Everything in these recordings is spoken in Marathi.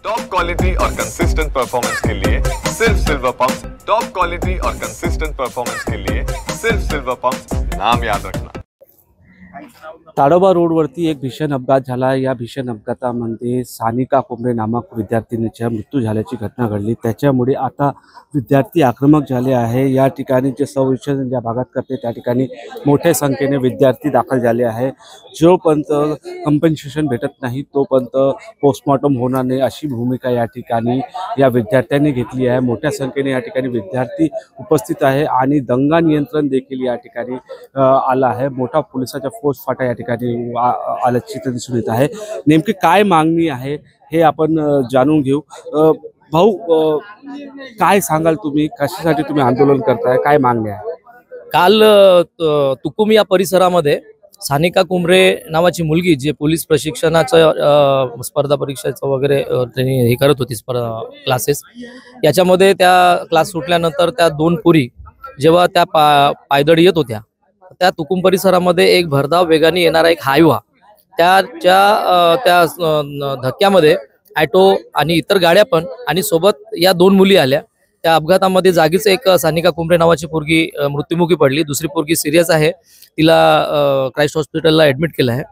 टॉप क्वालिटी और कंसिस्टेंट परफॉर्मेंस के लिए सिर्फ सिल्वर पंप। टॉप क्वालिटी और कंसिस्टेंट परफॉर्मेंस के लिए सिर्फ सिल्वर पंप, नाम याद रखना। ताडोबा रोडवरती एक भीषण अपघात झाला। या भीषण अपघातामध्ये सानिका कुंभरे नामक विद्यार्थिनीचा मृत्यू झाल्याची घटना घडली। त्याच्यामुळे आता विद्यार्थी आक्रमक झाले आहे। या ठिकाणी जे संरक्षण ज्या भागात करते त्या ठिकाणी मोठ्या संख्येने विद्यार्थी दाखल झाले आहे। जोपर्यंत कंपन्सेशन भेटत नाही तोपर्यंत पोस्टमॉर्टम होणार नाही अशी भूमिका या ठिकाणी या विद्यार्थ्यांनी घेतली आहे। मोठ्या संख्येने या ठिकाणी विद्यार्थी उपस्थित आहे आणि दंगा नियंत्रण देखील या ठिकाणी आला आहे। मोठा पोलिसांचा फोर्स फाटा या ठिकाणी आल्याचे चित्र दिसून येत आहे। नेमकी काय मागणी आहे हे आपण जाणून घेऊ। भाऊ, काय सांगाल तुम्ही, कशासाठी तुम्ही आंदोलन करताय, काय मागणी आहे? काल तुकुम या परिसरामध्ये सानिका कुंभरे नावाची मुलगी जे पोलीस प्रशिक्षणाचं स्पर्धा परीक्षेचं वगैरे ट्रेनिंग हे करत होती क्लासेस, याच्यामध्ये त्या क्लास सुटल्यानंतर त्या दोन पोरी जेव्हा त्या पायदळ येत होत्या त्या तुकुम परिसरामध्ये एक भरधाव वेगाने येणारा एक हायवा त्या धक्क्यामध्ये ॲटो आणि इतर गाड्या पण आणि सोबत या दोन मुली आल्या। त्या अपघातामध्ये जागीच एक सानिका कुंभरे नावाची पोरगी मृत्युमुखी पडली। दुसरी पोरगी सिरियस आहे, तिला क्राइस्ट हॉस्पिटलला ऍडमिट केलं आहे।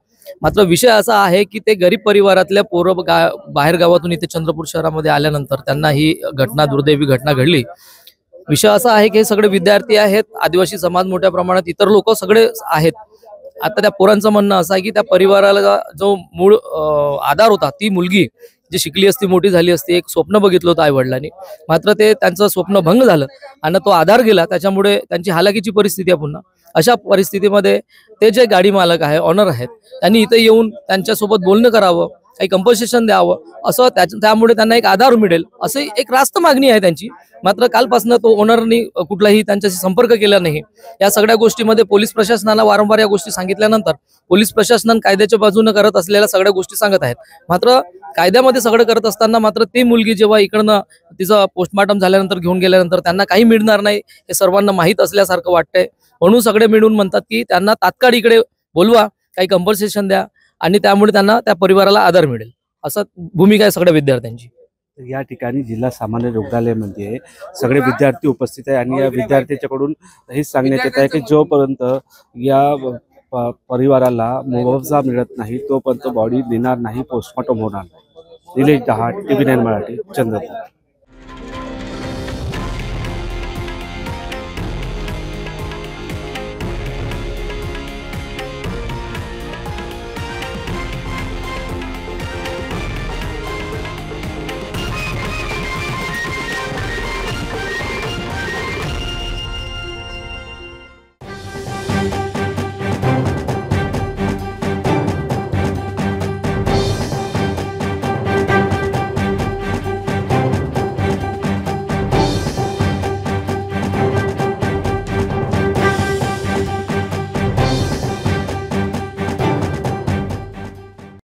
मात्र विषय असा आहे की ते गरीब परिवारातल्या पोरं बाहेर गावातून इथे चंद्रपूर शहरामध्ये आल्यानंतर त्यांना ही घटना, दुर्दैवी घटना घडली। विषय असा आहे की हे सगळे विद्यार्थी आहेत, आदिवासी समाज मोठ्या प्रमाणात, इतर लोक सगळे आहेत। आता त्या पोरांचं म्हणणं असं आहे की त्या परिवाराला जो मूळ आधार होता, ती मुलगी जी शिकली असती, मोठी झाली असती, एक स्वप्न बघितलं होतं आई वडिलांनी, मात्र ते त्यांचं स्वप्न भंग झालं आणि तो आधार गेला। त्याच्यामुळे त्यांची हालाकीची परिस्थिती आहे। पुन्हा अशा परिस्थितीमध्ये ते जे गाडी मालक आहे, ऑनर आहेत, त्यांनी इथे येऊन त्यांच्यासोबत बोलणं करावं, काही कंपन्सेशन द्यावं, असं त्यामुळे त्यांना एक आधार मिळेल असे एक रास्त मागणी आहे त्यांची। मात्र कालपासून तो ओनरनी कुठलाही त्यांच्याशी संपर्क केला नाही। या सगळ्या गोष्टीमध्ये पोलीस प्रशासनाला वारंवार या गोष्टी सांगितल्यानंतर पोलीस प्रशासन कायद्याच्या बाजूने करत असलेल्या सगळ्या गोष्टी सांगत आहेत। मात्र कायद्यामध्ये सगळं करत असताना मात्र ती मुलगी जेव्हा इकडनं तिचं पोस्टमॉर्टम झाल्यानंतर घेऊन गेल्यानंतर त्यांना काही मिळणार नाही हे सर्वांना माहीत असल्यासारखं वाटतंय। म्हणून सगळे मिळून म्हणतात की त्यांना तात्काळ इकडे बोलवा, काही कंपन्सेशन द्या आणि त्यामुळे त्यांना त्या परिवाराला आधार मिळेल, असं भूमिका आहे सगळ्या विद्यार्थ्यांची। या ठिकाणी जिल्हा सामान्य रुग्णालयामध्ये सगळे विद्यार्थी उपस्थित आहे आणि या विद्यार्थ्यांच्याकडून हेच सांगण्यात येत आहे की जोपर्यंत या परिवाराला मुआवजा मिळत नाही तोपर्यंत बॉडी देणार नाही, पोस्टमॉर्टम होणार नाही। निलेश दहाट, TV9 मराठी, चंद्रपूर।